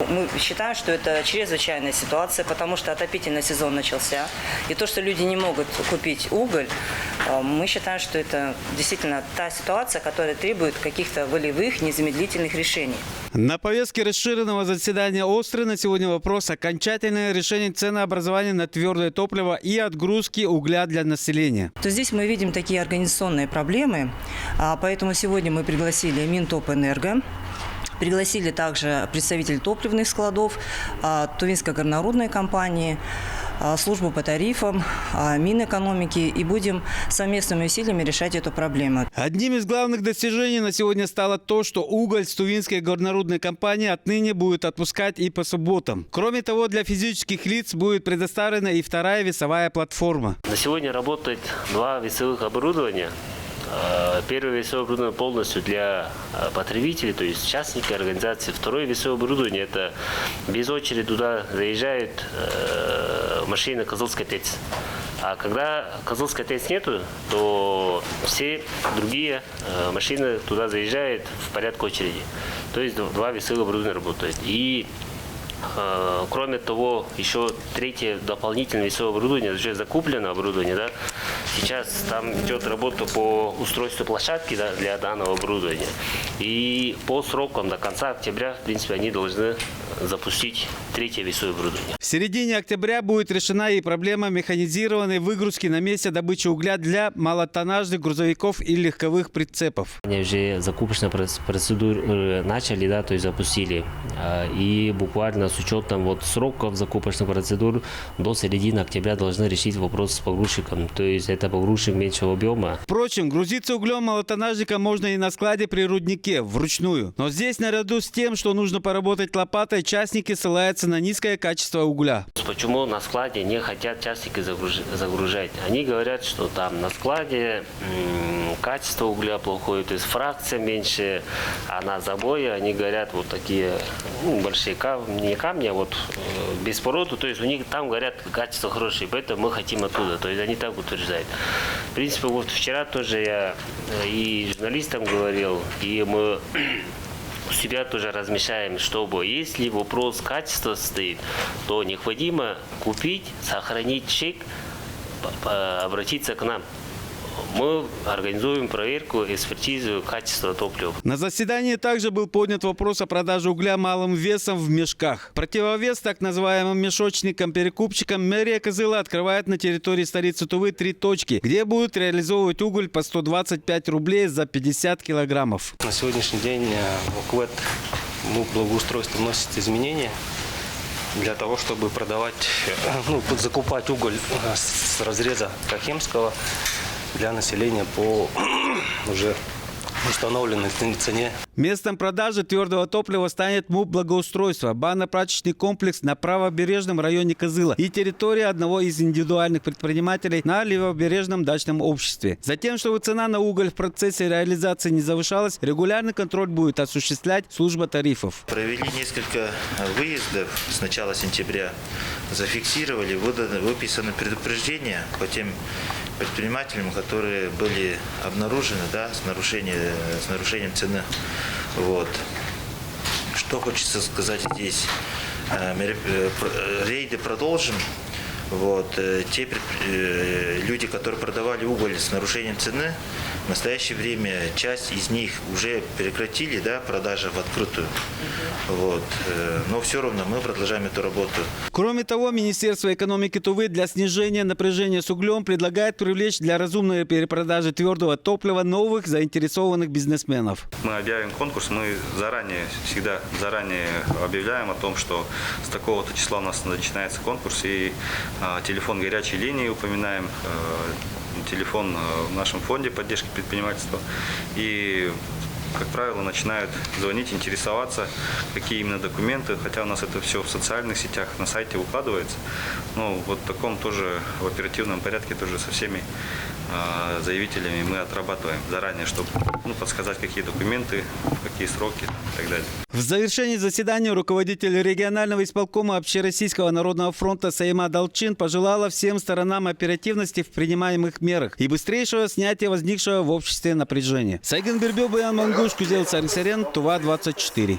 Мы считаем, что это чрезвычайная ситуация, потому что отопительный сезон начался. И то, что люди не могут купить уголь, мы считаем, что это действительно та ситуация, которая требует каких-то волевых, незамедлительных решений. На повестке расширенного заседания острый на сегодня вопрос окончательное решение ценообразования на твердое топливо и отгрузки угля для населения. То здесь мы видим такие организационные проблемы, поэтому сегодня мы пригласили Минтопэнерго. Пригласили также представителей топливных складов, Тувинской горнорудной компании, службу по тарифам, Минэкономики, и будем совместными усилиями решать эту проблему. Одним из главных достижений на сегодня стало то, что уголь с Тувинской горнорудной компании отныне будет отпускать и по субботам. Кроме того, для физических лиц будет предоставлена и вторая весовая платформа. На сегодня работает 2 весовых оборудования. Первое весовое оборудование полностью для потребителей, то есть частники организации. Второе весовое оборудование – это без очереди туда заезжает машина «Козылский ТЭЦ». А когда «Козылский ТЭЦ» нету, то все другие машины туда заезжают в порядке очереди. То есть 2 весовых оборудования работают. И кроме того, еще третье дополнительное весовое оборудование, уже закуплено оборудование, да. Сейчас там идет работа по устройству площадки, да, для данного оборудования. И по срокам до конца октября, в принципе, они должны запустить третье весовое оборудование. В середине октября будет решена и проблема механизированной выгрузки на месте добычи угля для малотоннажных грузовиков и легковых прицепов. Они уже закупочную процедуру начали, да, то есть запустили. И буквально с учетом вот сроков закупочных процедур до середины октября должны решить вопрос с погрузчиком. То есть это погрузчик меньшего объема. Впрочем, грузиться углем малотоннажника можно и на складе при руднике, вручную. Но здесь, наряду с тем, что нужно поработать лопатой, частники ссылаются на низкое качество угля. Почему на складе не хотят частники загружать? Они говорят, что там на складе качество угля плохое, то есть фракция меньше, а на забое они говорят вот такие большие не камни, а вот без породы, то есть у них там говорят качество хорошее, поэтому мы хотим оттуда, то есть они так утверждают. В принципе, вот вчера тоже я и журналистам говорил, и мы у себя тоже размещаем, чтобы если вопрос качества стоит, то необходимо купить, сохранить чек, обратиться к нам. Мы организуем проверку, экспертизу качества топлива. На заседании также был поднят вопрос о продаже угля малым весом в мешках. Противовес так называемым мешочникам-перекупщикам мэрия Кызыла открывает на территории столицы Тувы 3 точки, где будут реализовывать уголь по 125 рублей за 50 килограммов. На сегодняшний день в КВЭД благоустройство вносит изменения для того, чтобы продавать, закупать уголь с разреза Кахемского для населения по уже установленной цене. Местом продажи твердого топлива станет МУП «Благоустройство», банно-прачечный комплекс на правобережном районе Кызыла и территория одного из индивидуальных предпринимателей на левобережном дачном обществе. Затем, чтобы цена на уголь в процессе реализации не завышалась, регулярный контроль будет осуществлять служба тарифов. Провели несколько выездов с начала сентября, зафиксировали, выписаны предупреждения по тем предпринимателям, которые были обнаружены, да, с нарушением цены. Вот. Что хочется сказать здесь? Рейды продолжим. Вот. Те люди, которые продавали уголь с нарушением цены, в настоящее время часть из них уже прекратили, да, продажи в открытую. Вот. Но все равно мы продолжаем эту работу. Кроме того, Министерство экономики Тувы для снижения напряжения с углем предлагает привлечь для разумной перепродажи твердого топлива новых заинтересованных бизнесменов. Мы объявим конкурс, мы всегда заранее объявляем о том, что с такого-то числа у нас начинается конкурс, и телефон горячей линии упоминаем, телефон в нашем фонде поддержки предпринимательства. И, как правило, начинают звонить, интересоваться, какие именно документы, хотя у нас это все в социальных сетях, на сайте укладывается. Но вот в таком тоже в оперативном порядке тоже со всеми заявителями мы отрабатываем заранее, чтобы подсказать, какие документы, какие сроки и так далее. В завершении заседания руководитель регионального исполкома Общероссийского народного фронта Саима Далчин пожелала всем сторонам оперативности в принимаемых мерах и быстрейшего снятия возникшего в обществе напряжения. Сайгын Бербё, Баян Мангуш, Кузел Царисарен, Тува 24.